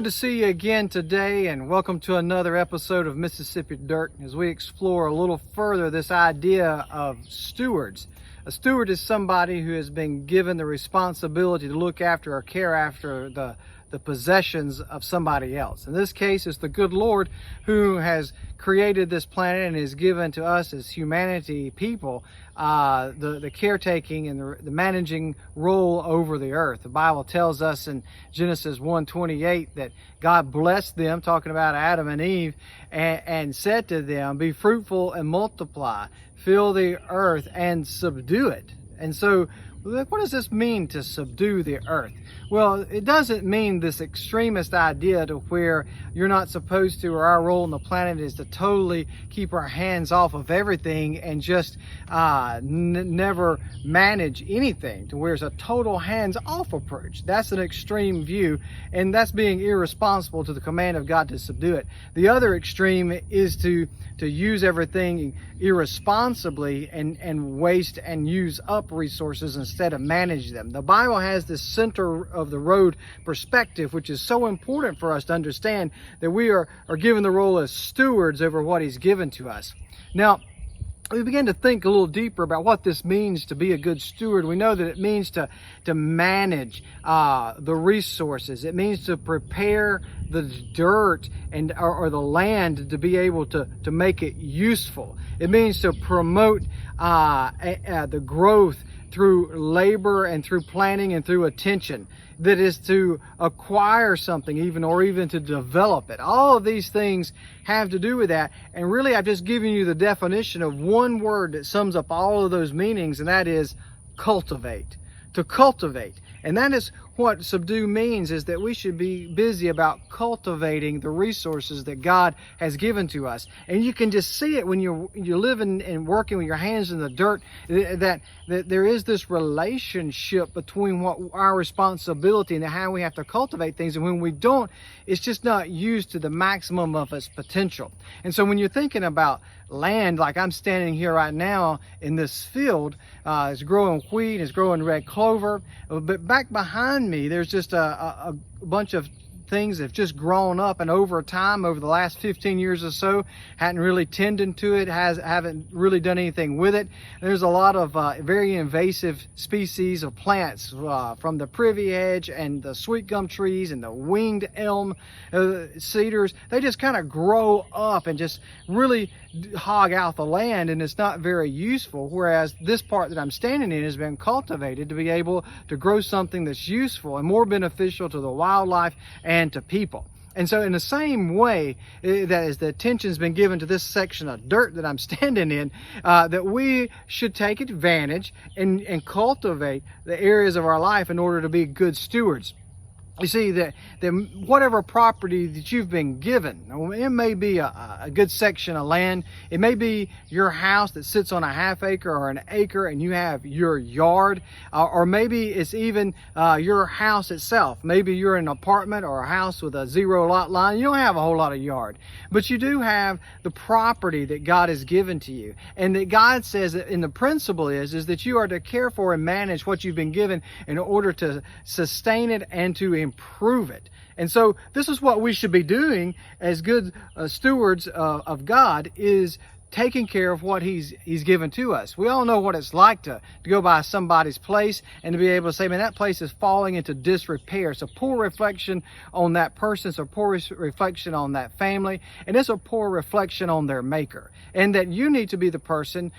to see you again today, and welcome to another episode of Mississippi Dirt as we explore a little further this idea of stewards. A steward is somebody who has been given the responsibility to look after or care after the possessions of somebody else. In this case, it's the good Lord who has created this planet and has given to us as humanity people the caretaking and the managing role over the earth. The Bible tells us in Genesis 1:28 that God blessed them, talking about Adam and Eve, and said to them, "Be fruitful and multiply, fill the earth and subdue it." And so, what does this mean, to subdue the earth? Well, it doesn't mean this extremist idea to where you're not supposed to, or our role on the planet is to totally keep our hands off of everything and just never manage anything, to where it's a total hands-off approach. That's an extreme view, and that's being irresponsible to the command of God to subdue it. The other extreme is to use everything irresponsibly and waste and use up resources instead of manage them. The Bible has this center of the road perspective, which is so important for us to understand that we are given the role as stewards over what He's given to us. Now, we begin to think a little deeper about what this means to be a good steward. We know that it means to manage the resources. It means to prepare the dirt or the land to be able to make it useful. It means to promote the growth through labor and through planning and through attention. That is to acquire something even to develop it. All of these things have to do with that. And really, I've just given you the definition of one word that sums up all of those meanings, and that is cultivate. To cultivate. And that is what subdue means, is that we should be busy about cultivating the resources that God has given to us. And you can just see it when you're living and working with your hands in the dirt, that there is this relationship between what our responsibility and how we have to cultivate things. And when we don't, it's just not used to the maximum of its potential. And so when you're thinking about land, like I'm standing here right now in this field, it's growing wheat, it's growing red clover, but back behind me there's just a bunch of things that have just grown up, and over time, over the last 15 years or so, hadn't really tended to it, haven't really done anything with it. There's a lot of very invasive species of plants, from the privy hedge and the sweet gum trees and the winged elm cedars. They just kind of grow up and just really hog out the land, and it's not very useful, whereas this part that I'm standing in has been cultivated to be able to grow something that's useful and more beneficial to the wildlife and to people. And so in the same way that as the attention's been given to this section of dirt that I'm standing in, that we should take advantage and cultivate the areas of our life in order to be good stewards. You see, that whatever property that you've been given, it may be a good section of land. It may be your house that sits on a half acre or an acre, and you have your yard, or maybe it's even your house itself. Maybe you're in an apartment or a house with a zero lot line. You don't have a whole lot of yard, but you do have the property that God has given to you, and that God says that in the principle is that you are to care for and manage what you've been given in order to sustain it and to improve it. And so this is what we should be doing as good stewards of God, is taking care of what he's given to us. We all know what it's like to go by somebody's place and to be able to say, man, that place is falling into disrepair. It's a poor reflection on that person. It's a poor reflection on that family. And it's a poor reflection on their maker. And that you need to be the person,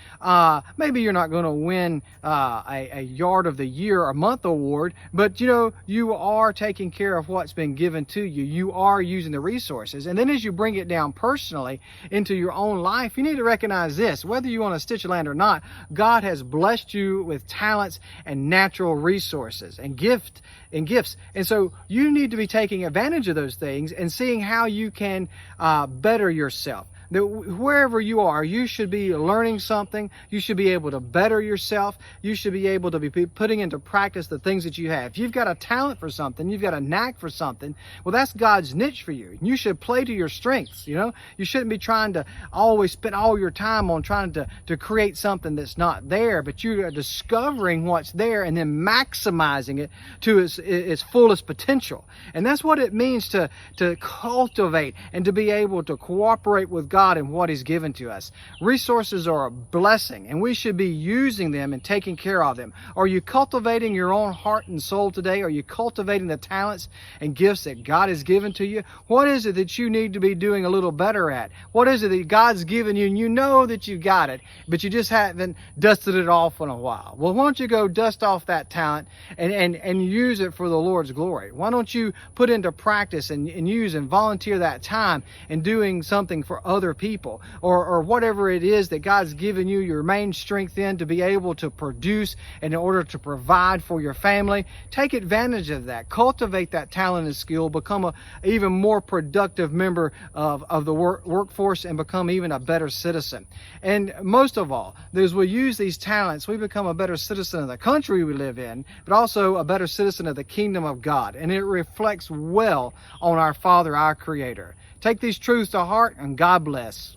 maybe you're not going to win a Yard of the Year or Month award, but you are taking care of what's been given to you. You are using the resources. And then as you bring it down personally into your own life, you need to recognize this: whether you want to stitch land or not, God has blessed you with talents and natural resources and gifts. And so you need to be taking advantage of those things and seeing how you can better yourself. that wherever you are, you should be learning something. You should be able to better yourself. You should be able to be putting into practice the things that you have. If you've got a talent for something, you've got a knack for something, well, that's God's niche for you. You should play to your strengths. You shouldn't be trying to always spend all your time on trying to create something that's not there, but you are discovering what's there and then maximizing it to its fullest potential. And that's what it means to cultivate and to be able to cooperate with God in what He's given to us. Resources are a blessing, and we should be using them and taking care of them. Are you cultivating your own heart and soul today? Are you cultivating the talents and gifts that God has given to you? What is it that you need to be doing a little better at? What is it that God's given you and you know that you got it, but you just haven't dusted it off in a while? Well, why don't you go dust off that talent and use it for the Lord's glory? Why don't you put into practice and use and volunteer that time in doing something for other people, or whatever it is that God's given you your main strength in to be able to produce and in order to provide for your family? Take advantage of that. Cultivate that talent and skill. Become an even more productive member of the workforce and become even a better citizen. And most of all, as we use these talents, we become a better citizen of the country we live in, but also a better citizen of the kingdom of God. And it reflects well on our Father, our Creator. Take these truths to heart, and God bless.